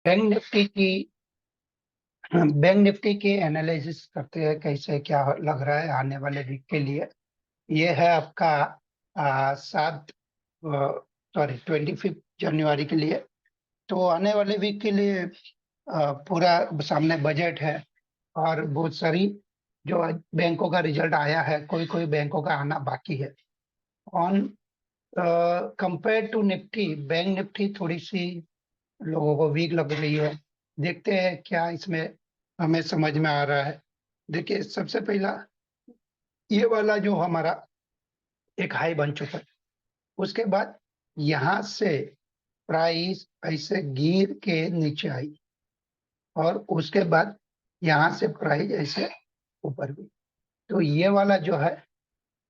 Bank Nifty की bank Nifty की analysis करते हैं कैसे क्या लग रहा है आने वाले वीक के लिए। ये है आपका 7 सॉरी 25 जनवरी के लिए। तो आने वाले वीक के लिए पूरा सामने बजट है और बहुत सारी जो बैंकों का रिजल्ट आया है, कोई कोई बैंकों का आना बाकी है। On compare to Nifty, bank Nifty थोड़ी सी लोगों को वीक लग रही है। देखते हैं क्या इसमें हमें समझ में आ रहा है। देखिए, सबसे पहला ये वाला जो हमारा एक हाई बन चुका है, उसके बाद यहां से प्राइस ऐसे गिर के नीचे आई और उसके बाद यहां से प्राइस ऐसे ऊपर गई। तो ये वाला जो है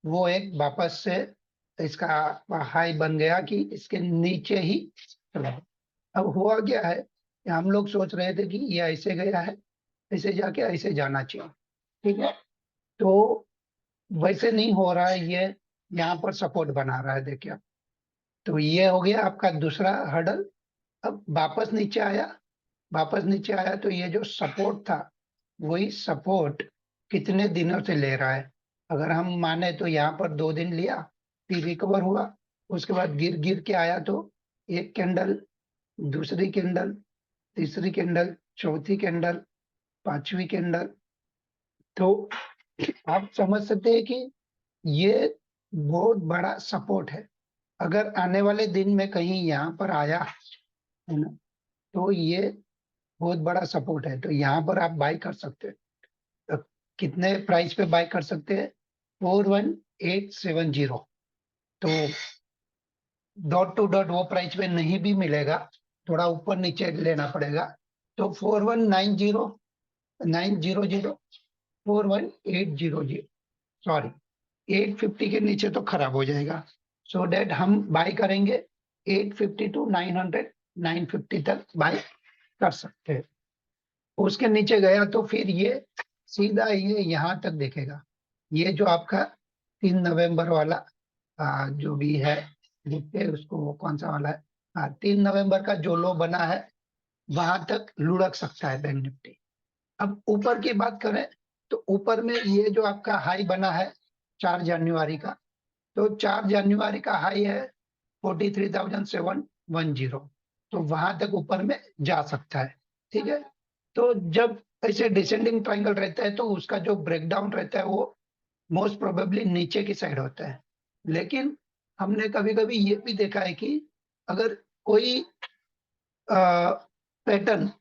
वो एक वापस से इसका हाई बन गया कि इसके नीचे ही चला गया। अब हुआ क्या है कि हम लोग सोच रहे थे कि ये ऐसे गया है, ऐसे जाके ऐसे जाना चाहिए। ठीक है, तो वैसे नहीं हो रहा है, ये यहाँ पर सपोर्ट बना रहा है, देखिए। तो ये हो गया आपका दूसरा हर्डल। अब वापस नीचे आया तो ये जो सपोर्ट था, वही सपोर्ट कितने दिनों से ले रहा है। अगर हम माने तो यहाँ पर 2 दिन लिया, फिर रिकवर हुआ, उसके बाद गिर गिर के आया तो एक कैंडल, दूसरी कैंडल, तीसरी कैंडल, चौथी कैंडल, पांचवी कैंडल। तो आप समझ सकते हैं कि ये बहुत बड़ा सपोर्ट है। अगर आने वाले दिन में कहीं यहाँ पर आया है ना, तो ये बहुत बड़ा सपोर्ट है, तो यहाँ पर आप बाई कर सकते हैं। तो कितने प्राइस पे बाई कर सकते हैं? 41870। तो डॉट टू डॉट वो प्राइस पे नहीं भी मिलेगा, थोड़ा ऊपर नीचे लेना पड़ेगा। तो 4190, 41800, सॉरी 850 के नीचे तो खराब हो जाएगा। सो डेट हम बाय करेंगे 850 टू 900, 950 तक बाय कर सकते हैं। उसके नीचे गया तो फिर ये सीधा ये यहाँ तक देखेगा। ये जो आपका 3 नवंबर वाला जो भी है, देखते हैं उसको, वो कौन सा वाला है। 3 नवंबर का जो लो बना है, वहां तक लुढ़क सकता है बैंक निफ्टी। अब ऊपर की बात करें तो ऊपर में ये जो आपका हाई बना है 4 जनवरी का, तो 4 जनवरी का हाई है 43,710। तो वहां तक ऊपर में जा सकता है। ठीक है, तो जब ऐसे डिसेंडिंग ट्रायंगल रहता है तो उसका जो ब्रेकडाउन रहता है वो मोस्ट प्रोबेबली नीचे की साइड होता है। लेकिन हमने कभी कभी ये भी देखा है कि अगर कोई पैटर्न,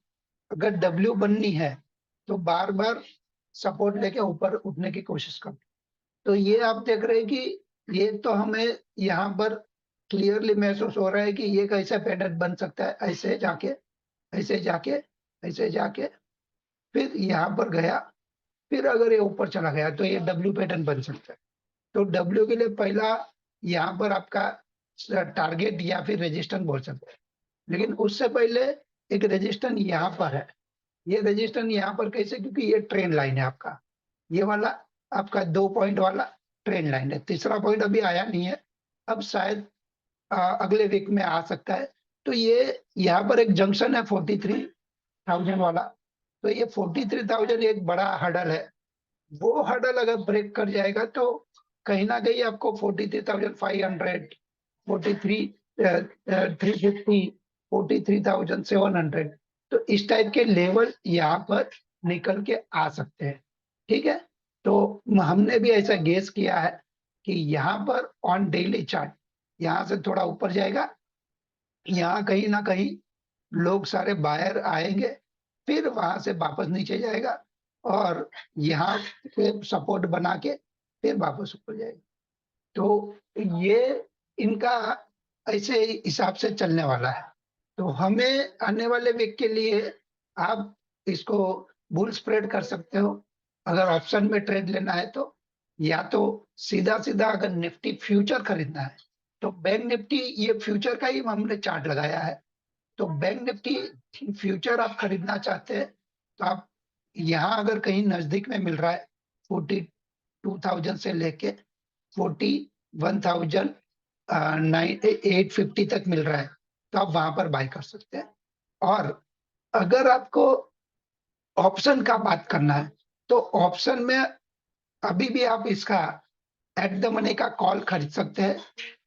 अगर डब्ल्यू बननी है तो बार बार सपोर्ट लेके ऊपर उठने की कोशिश कर। तो ये आप देख रहे हैं कि ये तो हमें यहाँ पर क्लियरली महसूस हो रहा है कि ये कैसे पैटर्न बन सकता है, ऐसे जाके, ऐसे जाके, ऐसे जाके, फिर यहाँ पर गया, फिर अगर ये ऊपर चला गया तो ये डब्ल्यू पैटर्न बन सकता है। तो डब्ल्यू के लिए पहला यहाँ पर आपका टारगेट या फिर रेजिस्टेंस बोल सकते हैं। लेकिन उससे पहले एक रेजिस्टेंस यहाँ पर है। ये रेजिस्टेंस यहाँ पर कैसे? क्योंकि ये ट्रेंड लाइन है आपका, ये वाला आपका 2 पॉइंट वाला ट्रेंड लाइन है। तीसरा पॉइंट अभी आया नहीं है, अब शायद अगले वीक में आ सकता है। तो ये यहाँ पर एक जंक्शन है 43,000 वाला। तो ये 43,000 एक बड़ा हर्डल है। वो हर्डल अगर ब्रेक कर जाएगा तो कहीं ना कहीं आपको 43,500, 350, 43,700, तो इस टाइप के लेवल यहाँ पर निकल के आ सकते हैं। ठीक है, तो हमने भी ऐसा गेस किया है कि यहाँ पर ऑन डेली चार्ट यहाँ से थोड़ा ऊपर जाएगा, यहाँ कहीं ना कहीं लोग सारे बायर आएंगे, फिर वहां से वापस नीचे जाएगा और यहाँ पे सपोर्ट बना के फिर वापस ऊपर जाएगा। तो ये इनका ऐसे हिसाब से चलने वाला है। तो हमें आने वाले वीक के लिए आप इसको बुल स्प्रेड कर सकते हो। अगर ऑप्शन में ट्रेड लेना है तो, या तो सीधा सीधा अगर निफ्टी फ्यूचर खरीदना है तो बैंक निफ्टी, ये फ्यूचर का ही हमने चार्ट लगाया है। तो बैंक निफ्टी फ्यूचर आप खरीदना चाहते हैं तो आप यहाँ अगर कहीं नजदीक में मिल रहा है 42,000 से लेके 41,850 तक मिल रहा है, तो आप वहां पर बाय कर सकते हैं। और अगर आपको ऑप्शन का बात करना है तो ऑप्शन में अभी भी आप इसका एट द मनी का कॉल खरीद सकते हैं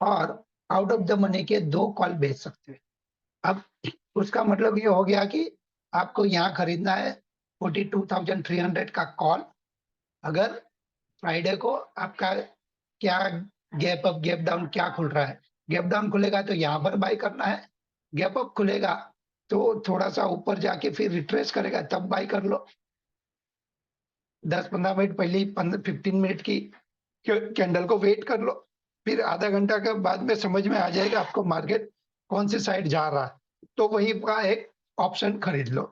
और आउट ऑफ द मनी के 2 कॉल बेच सकते हैं। अब उसका मतलब ये हो गया कि आपको यहाँ खरीदना है 42,300 का कॉल। अगर फ्राइडे को आपका क्या गैप अप गैप डाउन क्या खुल रहा है, गैप डाउन खुलेगा तो यहाँ पर बाय करना है, गैप अप खुलेगा तो थोड़ा सा ऊपर जाके फिर रिट्रेस करेगा तब बाय कर लो। 10-15 मिनट पहले 15 मिनट की कैंडल को वेट कर लो, फिर आधा घंटा के बाद में समझ में आ जाएगा आपको मार्केट कौन सी साइड जा रहा है, तो वही का एक ऑप्शन खरीद लो।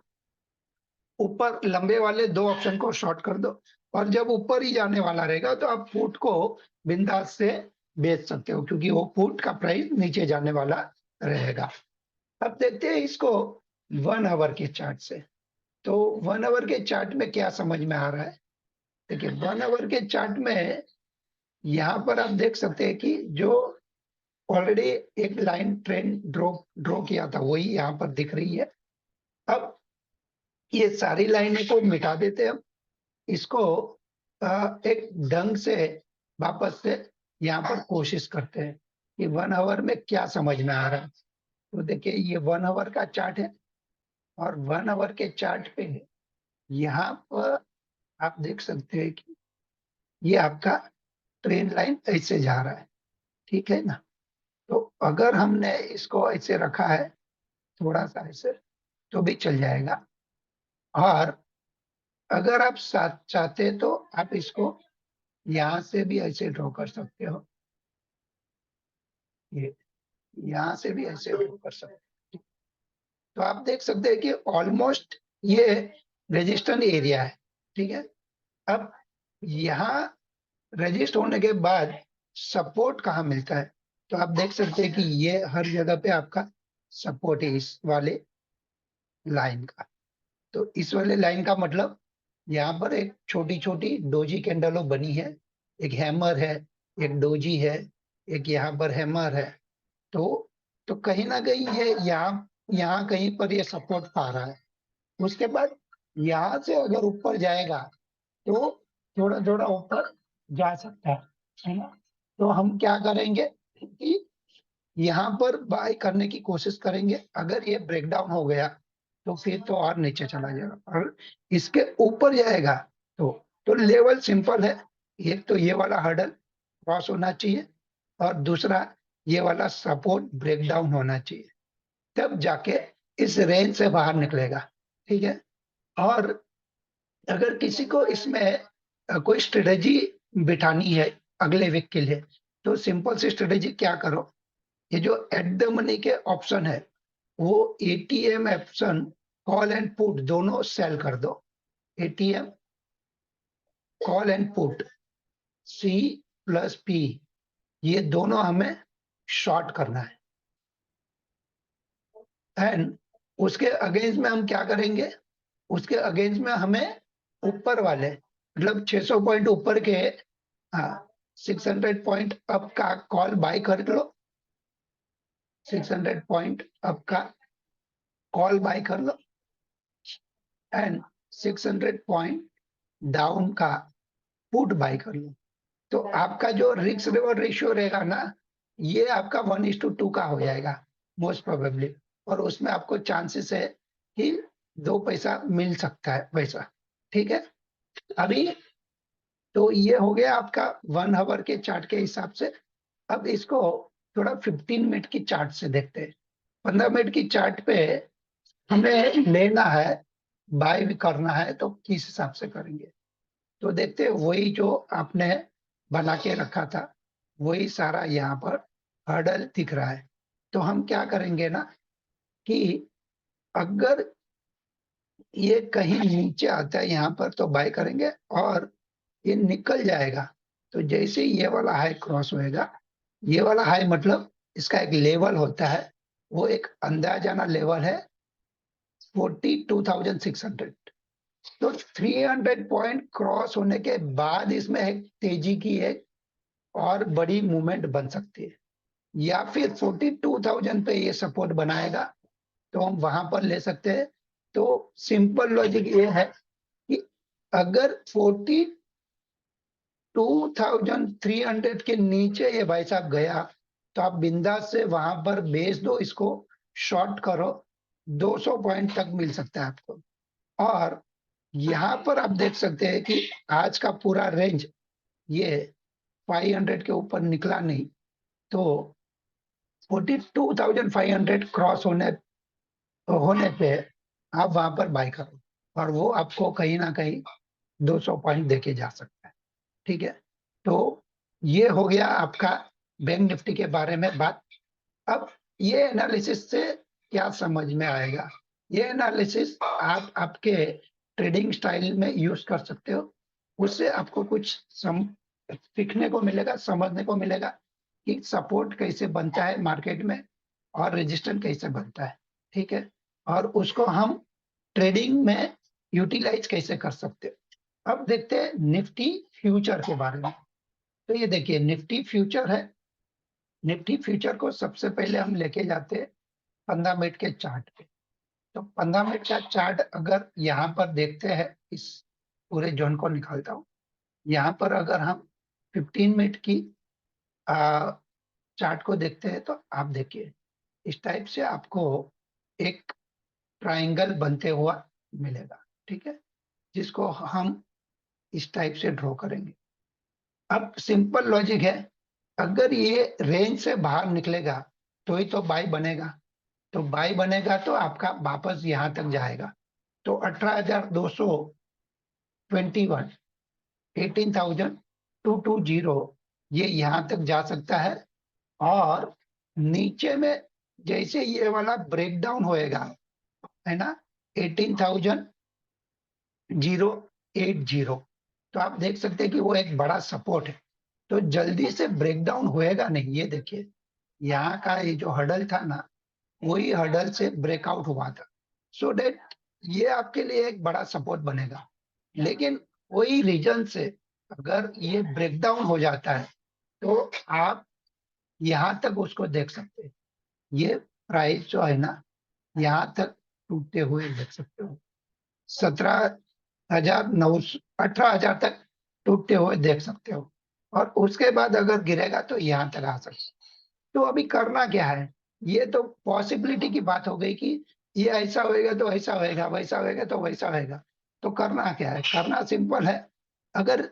ऊपर लंबे वाले 2 ऑप्शन को शॉर्ट कर दो और जब ऊपर ही जाने वाला रहेगा तो आप पुट को बिंदास से बेच सकते हो क्योंकि वो पुट का प्राइस नीचे जाने वाला रहेगा। अब देखते हैं इसको 1 आवर के चार्ट से। तो 1 आवर के चार्ट में क्या समझ में आ रहा है? देखिए 1 आवर के चार्ट में यहाँ पर आप देख सकते हैं कि जो ऑलरेडी एक लाइन ट्रेंड ड्रॉ किया था वही यहाँ पर दिख रही है। अब ये सारी लाइनें को मिटा देते हैं हम, इसको एक ढंग से वापस से यहाँ पर कोशिश करते हैं कि 1 आवर में क्या समझ में आ रहा है। तो देखिए ये 1 आवर का चार्ट है और 1 आवर के चार्ट पे यहाँ पर आप देख सकते हैं कि ये आपका ट्रेंड लाइन ऐसे जा रहा है, ठीक है ना। तो अगर हमने इसको ऐसे रखा है थोड़ा सा ऐसे तो भी चल जाएगा, और अगर आप साथ चाहते तो आप इसको यहाँ से भी ऐसे ड्रॉ कर सकते हो, ये यहाँ से भी ऐसे ड्रॉ कर सकते हो। तो आप देख सकते हैं कि ऑलमोस्ट ये रेजिस्टेंस एरिया है, ठीक है। अब यहाँ रजिस्ट होने के बाद सपोर्ट कहाँ मिलता है, तो आप देख सकते हैं कि ये हर जगह पे आपका सपोर्ट है इस वाले लाइन का। तो इस वाले लाइन का मतलब यहाँ पर एक छोटी छोटी डोजी कैंडलो बनी है, एक हैमर है, एक डोजी है, एक यहाँ पर हैमर है। तो तो कहीं ना कहीं ये यहाँ यहाँ कहीं पर ये सपोर्ट पा रहा है। उसके बाद यहाँ से अगर ऊपर जाएगा तो थोड़ा थोड़ा ऊपर जा सकता है ना। तो हम क्या करेंगे कि यहाँ पर बाय करने की कोशिश करेंगे। अगर ये ब्रेकडाउन हो गया तो फिर तो और नीचे चला जाएगा, और इसके ऊपर जाएगा तो लेवल सिंपल है। एक तो ये वाला हर्डल क्रॉस होना चाहिए और दूसरा ये वाला सपोर्ट ब्रेकडाउन होना चाहिए, तब जाके इस रेंज से बाहर निकलेगा, ठीक है। और अगर किसी को इसमें कोई स्ट्रेटेजी बिठानी है अगले वीक के लिए, तो सिंपल सी स्ट्रेटेजी क्या करो, ये जो एट द मनी के ऑप्शन है वो ATM option call and put दोनों सेल कर दो। ATM call and put c plus p ये दोनों हमें शॉर्ट करना है। एंड उसके अगेंस्ट में हम क्या करेंगे, उसके अगेंस्ट में हमें ऊपर वाले मतलब 600 पॉइंट ऊपर के, हाँ 600 पॉइंट अप का कॉल बाय कर लो, 600 पॉइंट अप का कॉल बाय कर लो एंड 600 पॉइंट डाउन का पुट बाय कर लो। तो आपका जो रिस्क रिवॉर्ड रेशियो रहेगा ना, ये आपका 1:2 का हो जाएगा मोस्ट प्रोबेबली, और उसमें आपको चांसेस है कि 2 पैसा मिल सकता है वैसा, ठीक है। अभी तो ये हो गया आपका 1 आवर के चार्ट के हिसाब से। अब इसको थोड़ा 15 मिनट की चार्ट से देखते हैं। 15 मिनट की चार्ट पे हमें लेना है बाय भी करना है तो किस हिसाब से करेंगे, तो देखते हैं वही जो आपने बना के रखा था वही सारा यहाँ पर हर्डल दिख रहा है। तो हम क्या करेंगे ना कि अगर ये कहीं नीचे आता है यहाँ पर तो बाय करेंगे, और ये निकल जाएगा तो जैसे ये वाला हाई क्रॉस होएगा, ये वाला हाई मतलब इसका एक लेवल होता है, वो एक अंदाजाना लेवल है 42,600। तो 300 पॉइंट क्रॉस होने के बाद इसमें एक तेजी की एक और बड़ी मूवमेंट बन सकती है, या फिर 42,000 पे ये सपोर्ट बनाएगा तो हम वहां पर ले सकते हैं तो सिंपल लॉजिक ये है कि अगर 42,300 के नीचे ये भाई साहब गया तो आप बिंदास से वहां पर बेच दो, इसको शॉर्ट करो, 200 पॉइंट तक मिल सकता है आपको। और यहाँ पर आप देख सकते हैं कि आज का पूरा रेंज ये 500 के ऊपर निकला नहीं, तो 42,500 क्रॉस होने होने पे आप वहां पर बाय करो, और वो आपको कहीं ना कहीं 200 पॉइंट देके जा सकता है। ठीक है, तो ये हो गया आपका बैंक निफ्टी के बारे में बात। अब ये एनालिसिस से क्या समझ में आएगा, ये एनालिसिस आप आपके ट्रेडिंग स्टाइल में यूज कर सकते हो। उससे आपको कुछ सीखने को मिलेगा, समझने को मिलेगा कि सपोर्ट कैसे बनता है मार्केट में और रेजिस्टेंस कैसे बनता है। ठीक है, और उसको हम ट्रेडिंग में यूटिलाइज कैसे कर सकते हो। अब देखते हैं निफ्टी फ्यूचर के बारे में। तो ये देखिए निफ्टी फ्यूचर है। निफ्टी फ्यूचर को सबसे पहले हम लेके जाते हैं 15 मिनट के चार्ट पे। तो 15 मिनट का चार्ट अगर यहाँ पर देखते हैं, इस पूरे जोन को निकालता हूँ, यहाँ पर अगर हम 15 मिनट की चार्ट को देखते हैं तो आप देखिए इस टाइप से आपको एक ट्रायंगल बनते हुआ मिलेगा। ठीक है, जिसको हम इस टाइप से ड्रॉ करेंगे। अब सिंपल लॉजिक है, अगर ये रेंज से बाहर निकलेगा तो ही तो बाई बनेगा, तो बाई बनेगा तो आपका वापस यहां तक जाएगा। तो 18,221, 18,220 ये यहां तक जा सकता है। और नीचे में जैसे ये वाला ब्रेकडाउन होएगा, है ना, 18,080, तो आप देख सकते हैं कि वो एक बड़ा सपोर्ट है। तो जल्दी से ब्रेकडाउन होएगा नहीं। ये देखिए यहाँ का ये जो हडल था ना, वही हडल से ब्रेकआउट हुआ था, सो डेट ये आपके लिए एक बड़ा सपोर्ट बनेगा। लेकिन वही रीजन से अगर ये ब्रेकडाउन हो जाता है तो आप यहाँ तक उसको देख सकते हैं। ये प्राइस जो है ना, यहाँ तक टूटते हुए देख सकते हो, 17,900, 18,000 तक टूटते हुए देख सकते हो। और उसके बाद अगर गिरेगा तो यहाँ तक आ सकते हो। तो अभी करना क्या है, ये तो पॉसिबिलिटी की बात हो गई कि ये ऐसा होएगा तो ऐसा होएगा, वैसा होएगा तो वैसा होएगा। तो करना क्या है, करना सिंपल है। अगर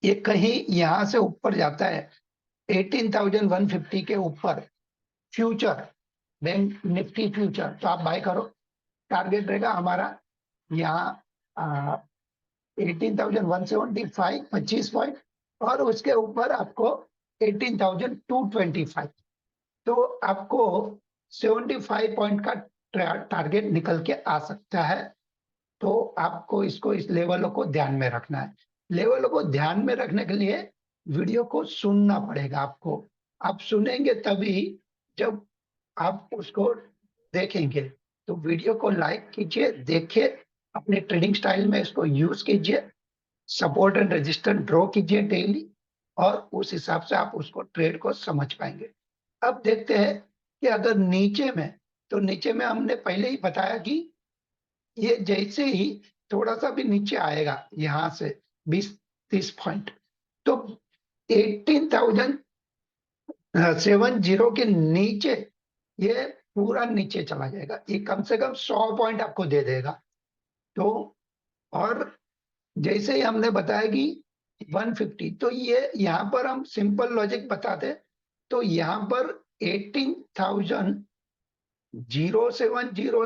ये कहीं यहां से ऊपर जाता है 18,150 के ऊपर फ्यूचर, बैंक निफ्टी फ्यूचर, तो आप बाय करो। टारगेट रहेगा हमारा यहाँ 18,175, 25 पॉइंट, और उसके ऊपर आपको 18,225। तो आपको 75 पॉइंट का टारगेट निकल के आ सकता है। तो आपको इसको, इस लेवलों को ध्यान में रखना है। लेवलों को ध्यान में रखने के लिए वीडियो को सुनना पड़ेगा आपको। आप सुनेंगे तभी, जब आप उसको देखेंगे। तो वीडियो को लाइक कीजिए, देखिए, अपने ट्रेडिंग स्टाइल में इसको यूज कीजिए, सपोर्ट एंड रेजिस्टेंस ड्रॉ कीजिए डेली, और उस हिसाब से आप उसको ट्रेड को समझ पाएंगे। अब देखते हैं कि अगर नीचे में, तो नीचे में हमने पहले ही बताया कि ये जैसे ही थोड़ा सा भी नीचे आएगा यहां से 20-30 पॉइंट, तो 18,070 के नीचे ये पूरा नीचे चला जाएगा। ये कम से कम 100 पॉइंट आपको दे देगा। तो और जैसे ही हमने बताया कि 150, तो ये यहाँ पर हम सिंपल लॉजिक बताते, तो यहाँ पर 18,070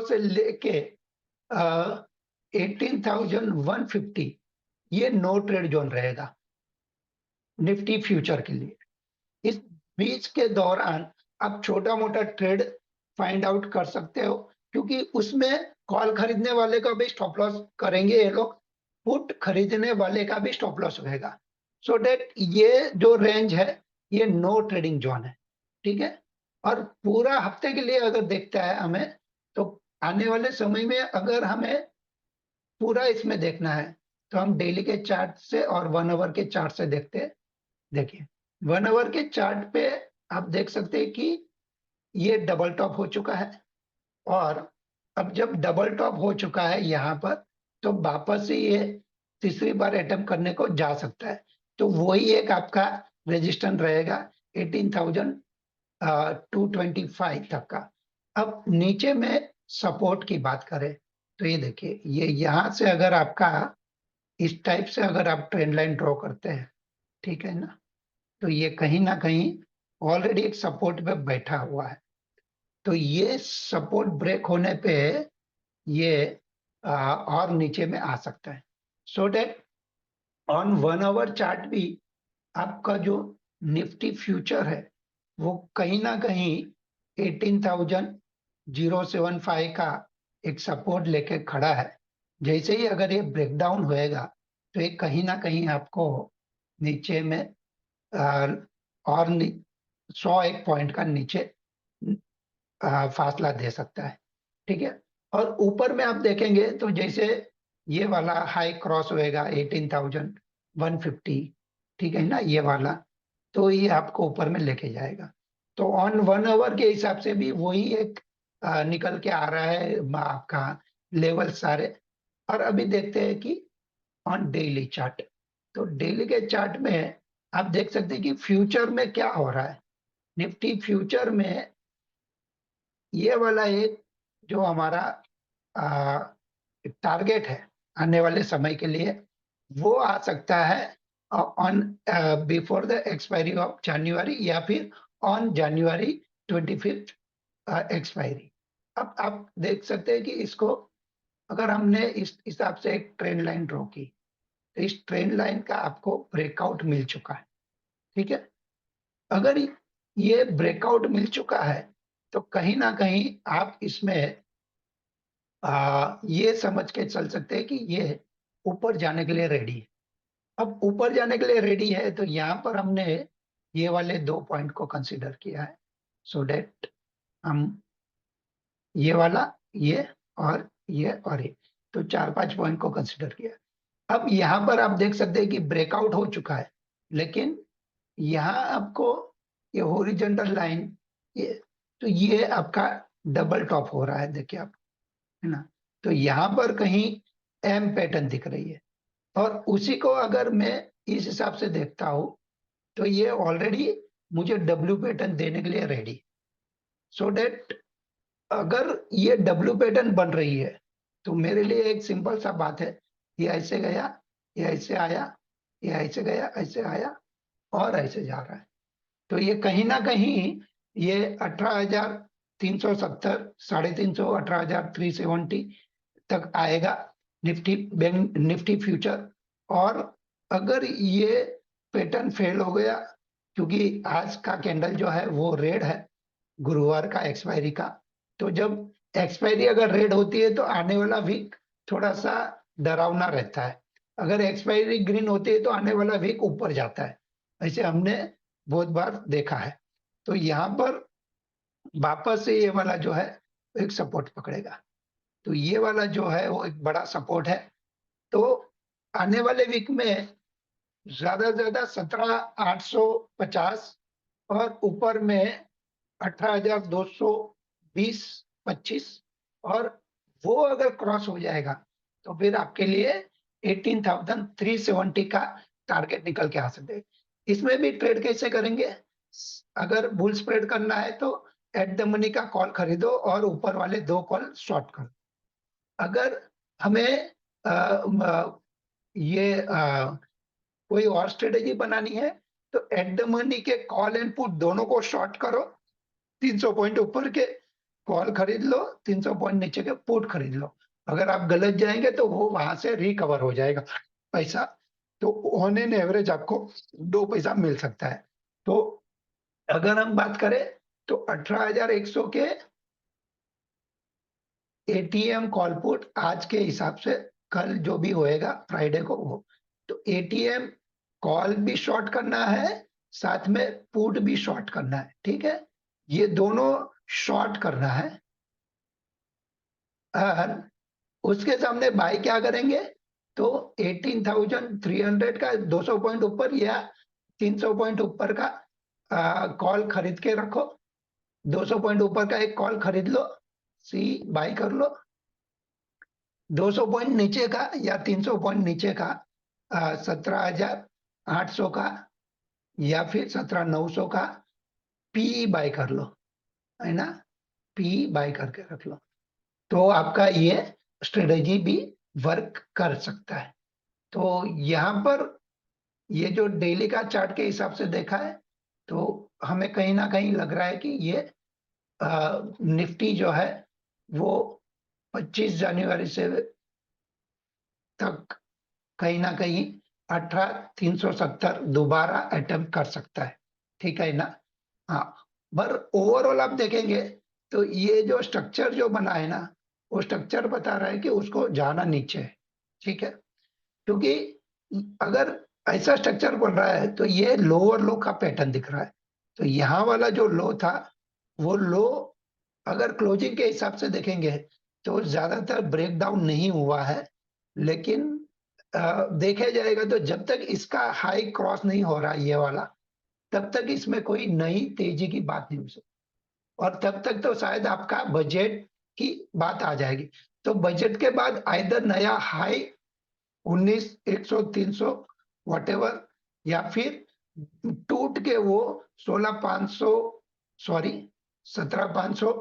से लेके 18,150 ये नो ट्रेड जोन रहेगा निफ्टी फ्यूचर के लिए। इस बीच के दौरान आप छोटा मोटा ट्रेड फाइंड आउट कर सकते हो, क्योंकि उसमें कॉल खरीदने वाले का भी स्टॉप लॉस करेंगे ये लोग, पुट खरीदने वाले का भी स्टॉप लॉस होगा। सो डेट ये जो रेंज है ये नो ट्रेडिंग जोन है। ठीक है, और पूरा हफ्ते के लिए अगर देखता है हमें, तो आने वाले समय में अगर हमें पूरा इसमें देखना है तो हम डेली के चार्ट से और 1 आवर के चार्ट से देखते हैं। देखिए 1 आवर के चार्ट पे आप देख सकते हैं कि ये डबल टॉप हो चुका है, और अब जब डबल टॉप हो चुका है यहाँ पर, तो वापस से ये तीसरी बार अटेम्प्ट करने को जा सकता है। तो वही एक आपका रेजिस्टेंस रहेगा 18,225 तक का। अब नीचे में सपोर्ट की बात करें, तो ये देखिए, ये यहाँ से अगर आपका इस टाइप से अगर आप ट्रेंड लाइन ड्रॉ करते हैं, ठीक है ना, तो ये कहीं ना कहीं ऑलरेडी एक सपोर्ट पे बैठा हुआ है। तो ये सपोर्ट ब्रेक होने पे ये और नीचे में आ सकता है। So that on 1 our chart भी आपका जो निफ्टी फ्यूचर है वो कहीं ना कहीं 18,075 का एक सपोर्ट लेके खड़ा है। जैसे ही अगर ये ब्रेकडाउन होएगा, तो ये कहीं ना कहीं आपको नीचे में और 100 एक पॉइंट का नीचे फासला दे सकता है। ठीक है। और ऊपर में आप देखेंगे तो जैसे ये वाला हाई क्रॉस होएगा 18,150, ठीक है ना, ये वाला, तो ये आपको ऊपर में लेके जाएगा। तो ऑन 1 आवर के हिसाब से भी वही एक निकल के आ रहा है आपका लेवल सारे। और अभी देखते हैं कि ऑन डेली चार्ट, तो डेली के चार्ट में आप देख सकते हैं कि फ्यूचर में क्या हो रहा है। निफ्टी फ्यूचर में ये वाला एक जो हमारा टारगेट है आने वाले समय के लिए, वो आ सकता है on before the expiry of January, या फिर ऑन January 25 एक्सपायरी। अब आप देख सकते हैं कि इसको अगर हमने इस हिसाब से एक ट्रेंड लाइन ड्रॉ की, तो इस ट्रेंड लाइन का आपको ब्रेकआउट मिल चुका है। ठीक है। अगर ये ब्रेकआउट मिल चुका है, तो कहीं ना कहीं आप इसमें ये समझ के चल सकते हैं कि ये ऊपर जाने के लिए रेडी है। अब ऊपर जाने के लिए रेडी है, तो यहाँ पर हमने ये वाले 2 पॉइंट को कंसीडर किया है। सो डेट हम ये वाला, ये और ये, तो 4-5 पॉइंट को कंसीडर किया। अब यहाँ पर आप देख सकते हैं कि ब्रेकआउट हो चुका है, लेकिन यहाँ आपको ये हॉरिजॉन्टल लाइन, ये तो ये आपका डबल टॉप हो रहा है, देखिए आप, है ना। तो यहाँ पर कहीं एम पैटर्न दिख रही है, और उसी को अगर मैं इस हिसाब से देखता हूं, तो ये ऑलरेडी मुझे डब्ल्यू पैटर्न देने के लिए रेडी। सो डेट अगर ये डब्ल्यू पैटर्न बन रही है, तो मेरे लिए एक सिंपल सा बात है, ये ऐसे गया, ये ऐसे आया, ये ऐसे गया, ऐसे आया और ऐसे जा रहा है। तो ये कहीं ना कहीं ये 18,370, 350, 18,370 तक आएगा निफ्टी बैंक निफ्टी फ्यूचर। और अगर ये पैटर्न फेल हो गया, क्योंकि आज का कैंडल जो है वो रेड है, गुरुवार का एक्सपायरी का, तो जब एक्सपायरी अगर रेड होती है तो आने वाला वीक थोड़ा सा डरावना रहता है। अगर एक्सपायरी ग्रीन होती है तो आने वाला वीक ऊपर जाता है। ऐसे हमने बहुत बार देखा है। तो यहाँ पर वापस से ये वाला जो है एक सपोर्ट पकड़ेगा, तो ये वाला जो है वो एक बड़ा सपोर्ट है। तो आने वाले वीक में ज्यादा से ज्यादा 17,850 और ऊपर में 18,220-25, और वो अगर क्रॉस हो जाएगा, तो फिर आपके लिए 18,370 का टारगेट निकल के आ सकते हैं। इसमें भी ट्रेड कैसे करेंगे? अगर बुल स्प्रेड करना है तो एट द मनी का कॉल खरीदो और ऊपर वाले 2 कॉल शॉर्ट करो। अगर हमें ये कोई और स्ट्रेटेजी बनानी है, तो एट द मनी के कॉल एंड पुट दोनों को शॉर्ट करो, 300 पॉइंट ऊपर के कॉल खरीद लो, 300 पॉइंट नीचे के पुट खरीद लो। अगर आप गलत जाएंगे तो वो वहां से रिकवर हो जाएगा पैसा, तो ऑन एन एवरेज आपको 2 पैसा मिल सकता है। तो अगर हम बात करें, तो 18,100 के एटीएम कॉल पुट आज के हिसाब से कल जो भी होएगा फ्राइडे को, वो तो एटीएम कॉल भी शॉर्ट करना है, साथ में पुट भी शॉर्ट करना है। ठीक है, ये दोनों शॉर्ट करना है। और उसके सामने बाई क्या करेंगे, तो 18,300 का 200 पॉइंट ऊपर या 300 पॉइंट ऊपर का कॉल खरीद के रखो। 200 पॉइंट ऊपर का एक कॉल खरीद लो, सी बाई कर लो, 200 पॉइंट नीचे का या 300 पॉइंट नीचे का 17,800 का या फिर 17,900 का पी बाय कर लो, है ना, पी बाय करके रख लो, तो आपका ये स्ट्रेटेजी भी वर्क कर सकता है। तो यहाँ पर ये जो डेली का चार्ट के हिसाब से देखा है, तो हमें कहीं ना कहीं लग रहा है कि ये निफ्टी जो है वो 25 जनवरी से तक कहीं ना कहीं 18,370 दोबारा अटेम्प्ट कर सकता है, ठीक है ना। हाँ, पर ओवरऑल आप देखेंगे तो ये जो स्ट्रक्चर जो बना है ना, वो स्ट्रक्चर बता रहा है कि उसको जाना नीचे है, ठीक है। क्योंकि अगर ऐसा स्ट्रक्चर बन रहा है तो ये लोअर लो का पैटर्न दिख रहा है। तो यहाँ वाला जो लो था, वो लो अगर क्लोजिंग के हिसाब से देखेंगे तो ज्यादातर ब्रेकडाउन नहीं हुआ है, लेकिन देखा जाएगा तो जब तक इसका हाई क्रॉस नहीं हो रहा ये वाला, तब तक इसमें कोई नई तेजी की बात नहीं हो सकती। और तब तक तो शायद आपका बजट की बात आ जाएगी। तो बजट के बाद आइदर नया हाई 19,100 300 वॉटेवर, या फिर टूट के वो 16,500, सॉरी 17,500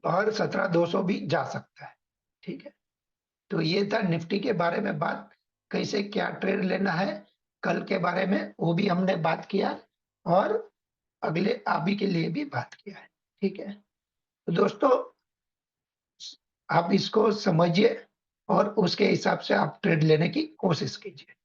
और 17,200 भी जा सकता है, ठीक है। तो ये था निफ्टी के बारे में बात, कैसे क्या ट्रेड लेना है कल के बारे में वो भी हमने बात किया, और अगले अभी के लिए भी बात किया है, ठीक है। तो दोस्तों, आप इसको समझिए और उसके हिसाब से आप ट्रेड लेने की कोशिश कीजिए।